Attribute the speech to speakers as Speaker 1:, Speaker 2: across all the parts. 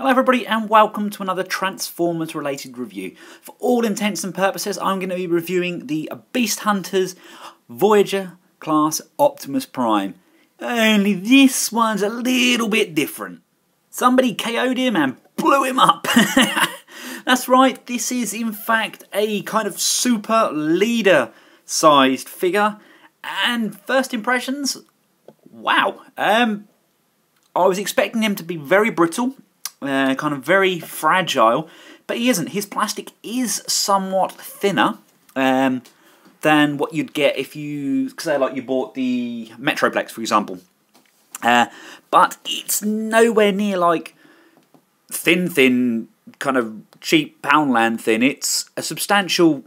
Speaker 1: Hello everybody and welcome to another Transformers related review. For all intents and purposes I'm going to be reviewing the Beast Hunters Voyager class Optimus Prime. Only this one's a little bit different. Somebody KO'd him and blew him up. That's right, this is in fact a kind of super leader sized figure. And first impressions, wow. I was expecting him to be very brittle. Kind of very fragile, but he isn't. His plastic is somewhat thinner than what you'd get if you, say like you bought the Metroplex for example. But it's nowhere near like thin, kind of cheap Poundland thin. It's a substantial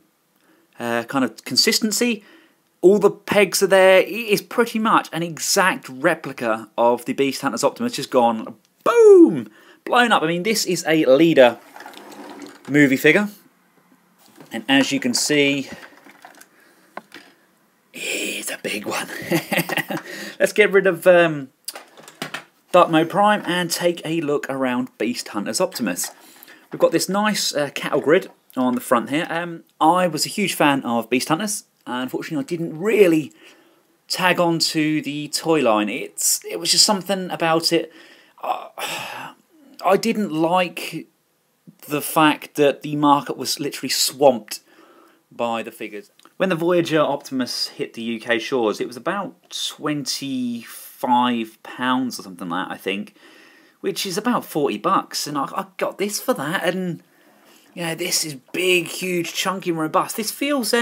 Speaker 1: kind of consistency. All the pegs are there. It is pretty much an exact replica of the Beast Hunters Optimus, just gone boom! Blown up. I mean, this is a leader movie figure, and as you can see, it's a big one. Let's get rid of Dark Mode Prime and take a look around Beast Hunters Optimus. We've got this nice cattle grid on the front here. I was a huge fan of Beast Hunters. Unfortunately, I didn't really tag on to the toy line. It was just something about it. I didn't like the fact that the market was literally swamped by the figures. When the Voyager Optimus hit the UK shores, it was about £25 or something like that, I think, which is about 40 bucks, and I got this for that, and you know, this is big, huge, chunky, and robust. This feels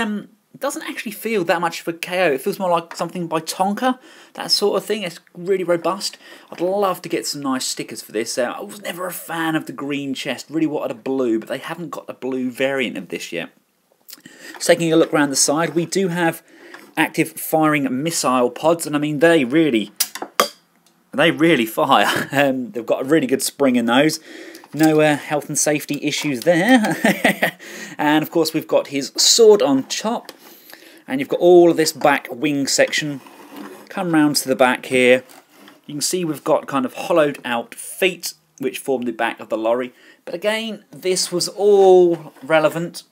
Speaker 1: doesn't actually feel that much of a KO. It feels more like something by Tonka, that sort of thing. It's really robust. I'd love to get some nice stickers for this. I was never a fan of the green chest, really wanted a blue, but they haven't got a blue variant of this yet. Just taking a look around the side, we do have active firing missile pods, and I mean, they really fire. They've got a really good spring in those. No health and safety issues there. And of course we've got his sword on top. And you've got all of this back wing section. Come round to the back here. You can see we've got kind of hollowed out feet which form the back of the lorry. But again, this was all relevant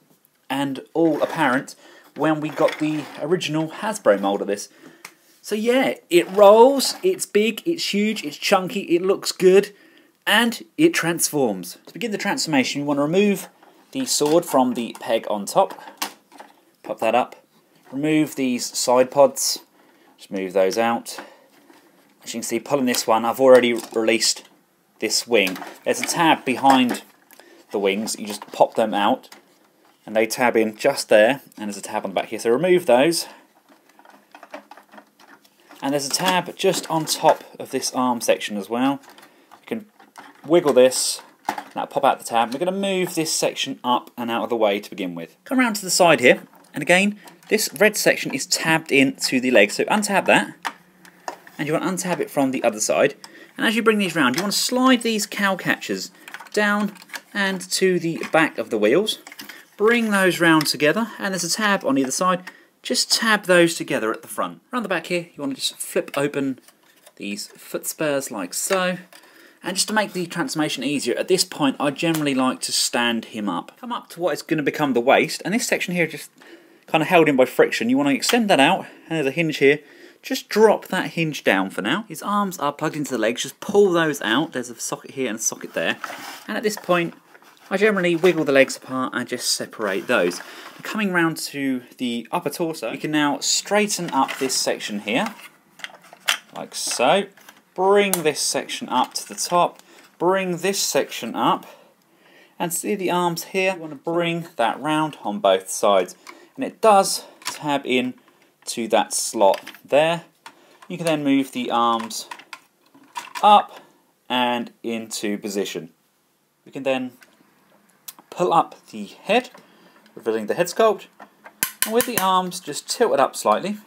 Speaker 1: and all apparent when we got the original Hasbro mould of this. So yeah, it rolls, it's big, it's huge, it's chunky, it looks good, and it transforms. To begin the transformation, you want to remove the sword from the peg on top. Pop that up. Remove these side pods. Just move those out. As you can see, pulling this one, I've already released this wing. There's a tab behind the wings. You just pop them out, and they tab in just there. And there's a tab on the back here. So remove those. And there's a tab just on top of this arm section as well. You can wiggle this, that'll pop out the tab. We're going to move this section up and out of the way to begin with. Come around to the side here, and again, this red section is tabbed into the leg, so untab that, and you want to untab it from the other side. And as you bring these round, you want to slide these cow catchers down and to the back of the wheels. Bring those round together, and there's a tab on either side. Just tab those together at the front. Around the back here, you want to just flip open these foot spurs like so. And just to make the transformation easier, at this point I generally like to stand him up. Come up to what is going to become the waist, and this section here just kind of held in by friction. You want to extend that out, and there's a hinge here. Just drop that hinge down for now. His arms are plugged into the legs, just pull those out. There's a socket here and a socket there. And at this point, I generally wiggle the legs apart and just separate those. And coming round to the upper torso, you can now straighten up this section here, like so. Bring this section up to the top, bring this section up, and see the arms here, you want to bring that round on both sides. And it does tab in to that slot there. You can then move the arms up and into position. We can then pull up the head, revealing the head sculpt, and with the arms just tilted up slightly,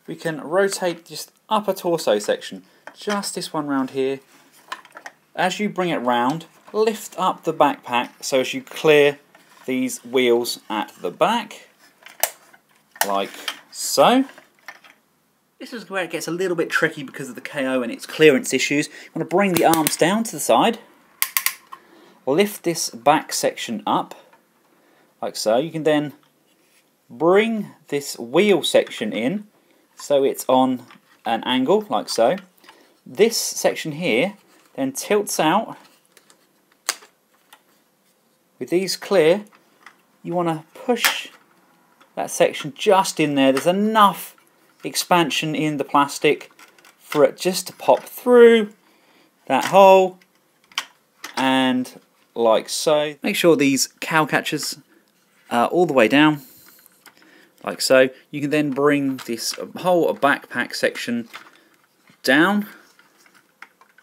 Speaker 1: we can rotate this upper torso section, just this one round here. As you bring it round, lift up the backpack so as you clear these wheels at the back, like so. This is where it gets a little bit tricky because of the KO and its clearance issues. You want to bring the arms down to the side, lift this back section up, like so. You can then bring this wheel section in so it's on an angle, like so. This section here then tilts out. With these clear, you want to push that section just in there. There's enough expansion in the plastic for it just to pop through that hole, and like so. Make sure these cow catchers are all the way down, like so. You can then bring this whole backpack section down,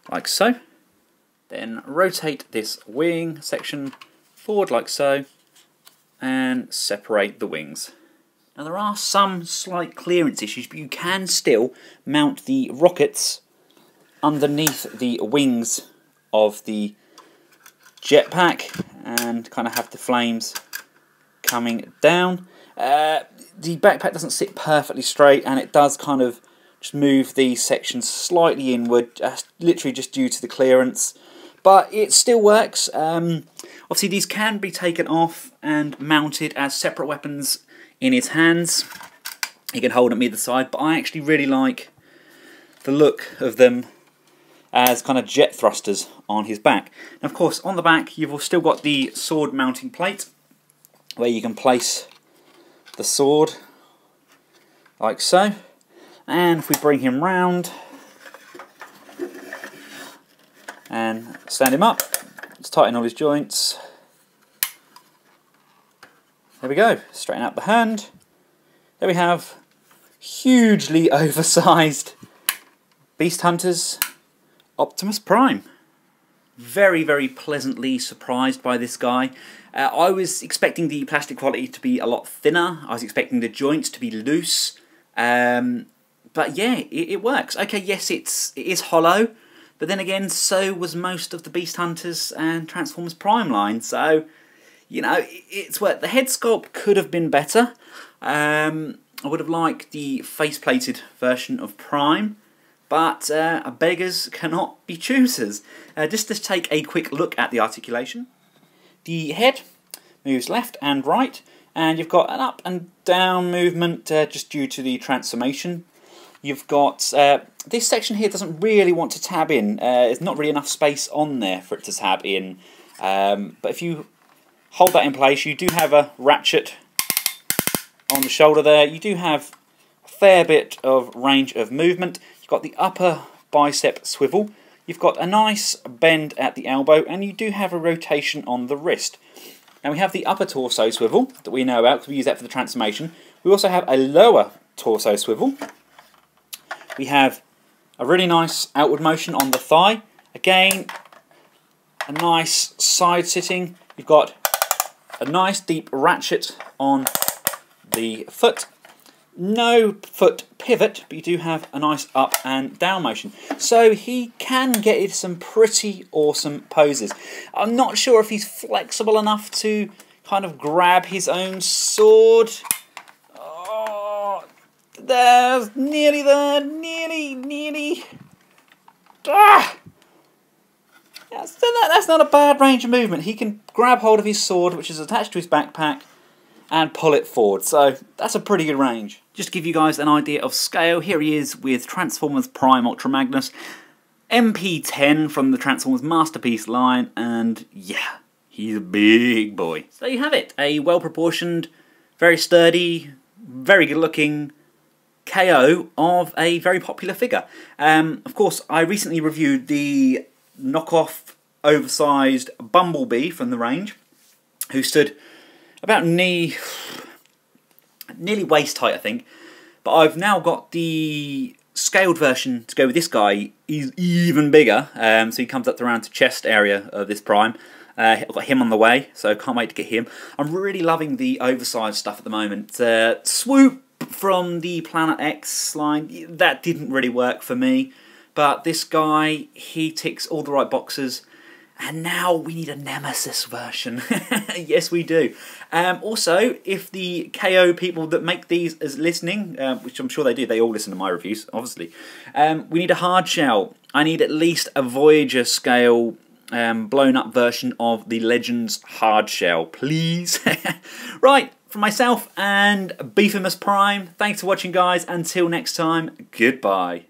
Speaker 1: like so. Then rotate this wing section forward like so, and separate the wings. Now there are some slight clearance issues, but you can still mount the rockets underneath the wings of the jetpack and kind of have the flames coming down. The backpack doesn't sit perfectly straight, and it does kind of just move these sections slightly inward, literally just due to the clearance. But it still works. Obviously these can be taken off and mounted as separate weapons in his hands. He can hold them either side, but I actually really like the look of them as kind of jet thrusters on his back. And of course on the back you've still got the sword mounting plate where you can place the sword like so. And if we bring him round and stand him up, let's tighten all his joints. There we go, straighten out the hand. There we have hugely oversized Beast Hunters Optimus Prime. Very, very pleasantly surprised by this guy. I was expecting the plastic quality to be a lot thinner. I was expecting the joints to be loose. But yeah, it works. Okay, yes, it is hollow. But then again, so was most of the Beast Hunters and Transformers Prime line. So, you know, it's worked. The head sculpt could have been better. I would have liked the face-plated version of Prime. But beggars cannot be choosers. Just to take a quick look at the articulation. The head moves left and right. And you've got an up and down movement just due to the transformation. You've got this section here doesn't really want to tab in. There's not really enough space on there for it to tab in. But if you hold that in place, you do have a ratchet on the shoulder there. You do have a fair bit of range of movement. You've got the upper bicep swivel. You've got a nice bend at the elbow, and you do have a rotation on the wrist. Now we have the upper torso swivel that we know about because we use that for the transformation. We also have a lower torso swivel. We have a really nice outward motion on the thigh. Again, a nice side sitting. You've got a nice deep ratchet on the foot. No foot pivot, but you do have a nice up and down motion. So he can get into some pretty awesome poses. I'm not sure if he's flexible enough to kind of grab his own sword. There's nearly there, nearly. Ah! That's not a bad range of movement. He can grab hold of his sword, which is attached to his backpack, and pull it forward. So that's a pretty good range. Just to give you guys an idea of scale, here he is with Transformers Prime Ultra Magnus, MP10 from the Transformers Masterpiece line, and yeah, he's a big boy. So there you have it, a well-proportioned, very sturdy, very good-looking KO of a very popular figure. Of course, I recently reviewed the knockoff oversized Bumblebee from the range, who stood about nearly waist height, I think. But I've now got the scaled version to go with this guy. He's even bigger, so he comes up to around the chest area of this Prime. I've got him on the way, so can't wait to get him. I'm really loving the oversized stuff at the moment. Swoop from the Planet X line, that didn't really work for me, but this guy, he ticks all the right boxes, And now we need a Nemesis version. Yes, we do. Also, if the KO people that make these is listening, which I'm sure they do, they all listen to my reviews, obviously. We need a hard shell. I need at least a Voyager scale blown up version of the Legends hard shell, please. Right, from myself and Beefimus Prime, thanks for watching, guys. Until next time, goodbye.